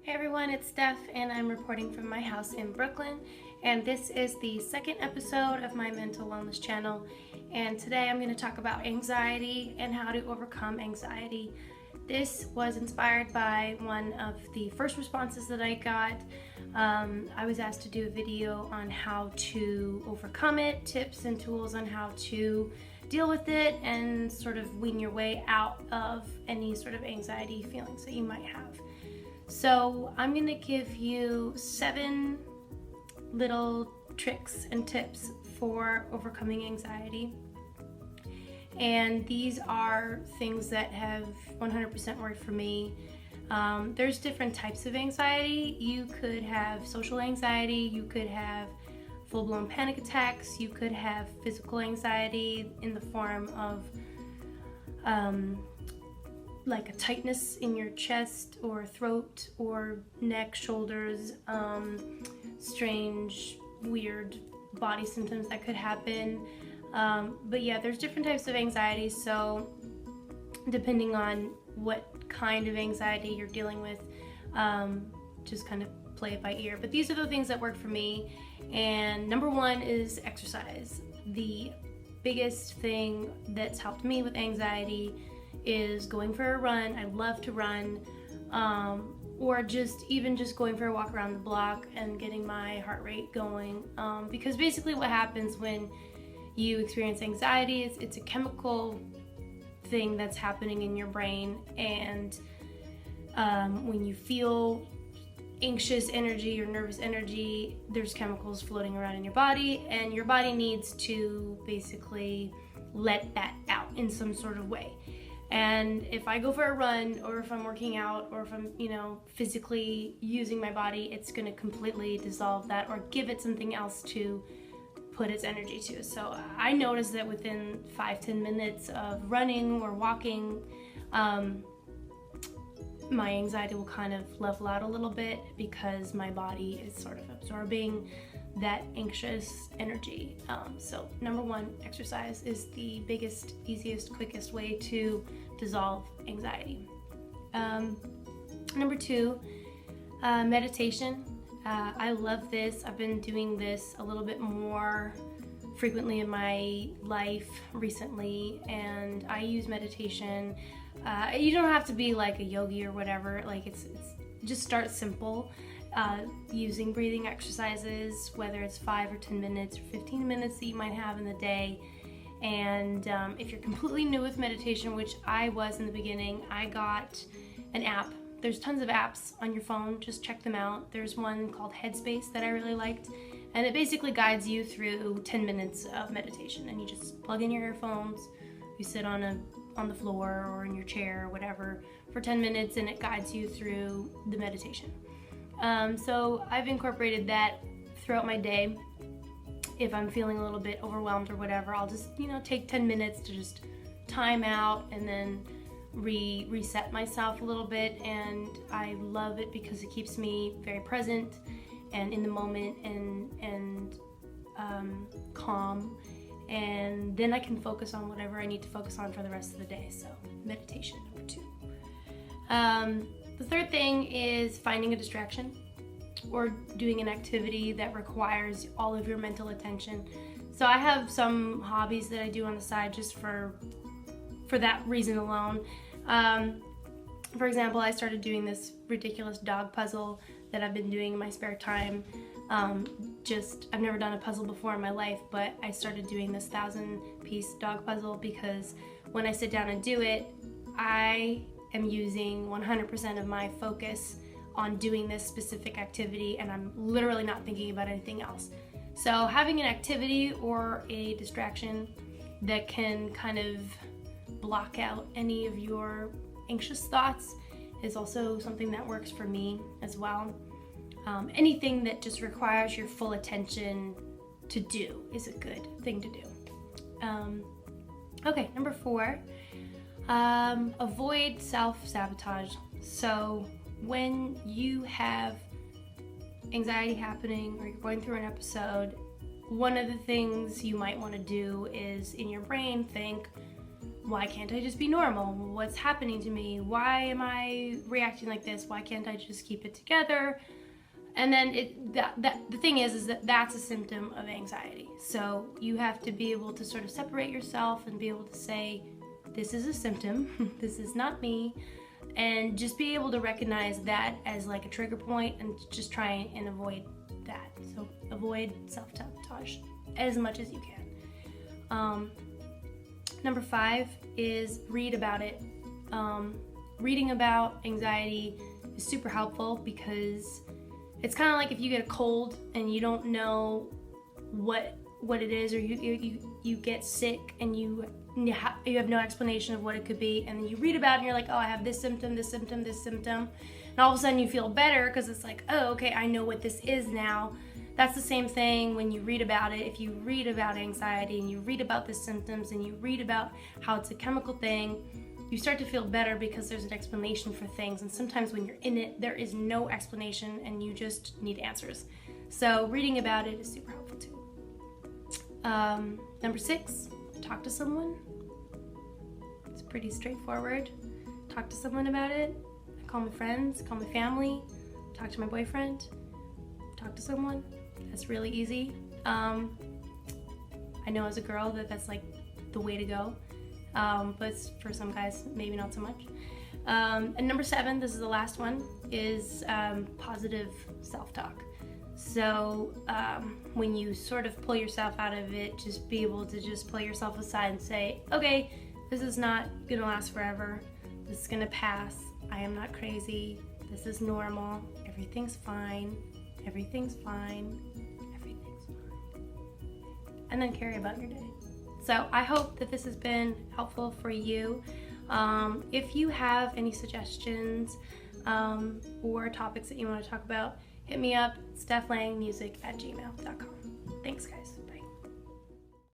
Hey everyone, it's Steph, and I'm reporting from my house in Brooklyn. And this is the second episode of my mental wellness channel. And today I'm going to talk about anxiety and how to overcome anxiety. This was inspired by one of the first responses that I got. I was asked to do a video on how to overcome it, tips and tools on how to deal with it, and sort of wean your way out of any sort of anxiety feelings that you might have. So I'm going to give you 7 little tricks and tips for overcoming anxiety. And these are things that have 100% worked for me. There's different types of anxiety. You could have social anxiety, you could have full-blown panic attacks, you could have physical anxiety in the form of like a tightness in your chest or throat or neck, shoulders, strange, weird body symptoms that could happen. But yeah, there's different types of anxiety, so depending on what kind of anxiety you're dealing with, just kind of play it by ear. But these are the things that work for me. And number 1 is exercise. The biggest thing that's helped me with anxiety is going for a run. I love to run, or just going for a walk around the block and getting my heart rate going, because basically what happens when you experience anxiety is it's a chemical thing that's happening in your brain, and when you feel anxious energy or nervous energy, there's chemicals floating around in your body, and your body needs to basically let that out in some sort of way. And if I go for a run, or if I'm working out, or if I'm, physically using my body, it's going to completely dissolve that or give it something else to put its energy to. So I noticed that within 5-10 minutes of running or walking, my anxiety will kind of level out a little bit, because my body is sort of absorbing that anxious energy. So number 1, exercise is the biggest, easiest, quickest way to dissolve anxiety. Number 2, meditation. I love this. I've been doing this a little bit more frequently in my life recently, and I use meditation. You don't have to be like a yogi or whatever. Like it's just start simple. Using breathing exercises, whether it's 5 or 10 minutes or 15 minutes that you might have in the day. And if you're completely new with meditation, which I was in the beginning, I got an app. There's tons of apps on your phone, just check them out. There's one called Headspace that I really liked, and it basically guides you through 10 minutes of meditation, and you just plug in your earphones, you sit on the floor or in your chair or whatever for 10 minutes, and it guides you through the meditation. So I've incorporated that throughout my day. If I'm feeling a little bit overwhelmed or whatever, I'll just, take 10 minutes to just time out and then reset myself a little bit. And I love it because it keeps me very present and in the moment and calm. And then I can focus on whatever I need to focus on for the rest of the day. So meditation, number 2. The third thing is finding a distraction or doing an activity that requires all of your mental attention. So I have some hobbies that I do on the side just for that reason alone. For example, I started doing this ridiculous dog puzzle that I've been doing in my spare time. I've never done a puzzle before in my life, but I started doing this 1,000-piece dog puzzle because when I sit down and do it, I am using 100% of my focus on doing this specific activity, and I'm literally not thinking about anything else. So having an activity or a distraction that can kind of block out any of your anxious thoughts is also something that works for me as well. Anything that just requires your full attention to do is a good thing to do. Okay, number 4, avoid self-sabotage. So when you have anxiety happening or you're going through an episode, one of the things you might want to do is in your brain think, why can't I just be normal? What's happening to me? Why am I reacting like this? Why can't I just keep it together? And then the thing is that that's a symptom of anxiety. So you have to be able to sort of separate yourself and be able to say, this is a symptom, this is not me, and just be able to recognize that as like a trigger point and just try and avoid that. So avoid self-sabotage as much as you can. Number 5 is read about it. Reading about anxiety is super helpful because it's kind of like if you get a cold and you don't know what it is, or you get sick and you have no explanation of what it could be, and then you read about it and you're like, oh, I have this symptom, this symptom, this symptom, and all of a sudden you feel better because it's like, oh, okay, I know what this is now. That's the same thing when you read about it. If you read about anxiety and you read about the symptoms and you read about how it's a chemical thing, you start to feel better because there's an explanation for things. And sometimes when you're in it, there is no explanation and you just need answers. So reading about it is super helpful too. Number 6, talk to someone. It's pretty straightforward. Talk to someone about it. Call my friends, call my family, talk to my boyfriend, talk to someone. That's really easy. I know as a girl that's like the way to go, but for some guys, maybe not so much. And number 7, this is the last one, is positive self-talk. So when you sort of pull yourself out of it, just be able to just pull yourself aside and say, okay, this is not gonna last forever. This is gonna pass. I am not crazy. This is normal. Everything's fine. Everything's fine. Everything's fine. And then carry about your day. So I hope that this has been helpful for you. If you have any suggestions or topics that you want to talk about, hit me up, stephlangemusic@gmail.com. Thanks, guys.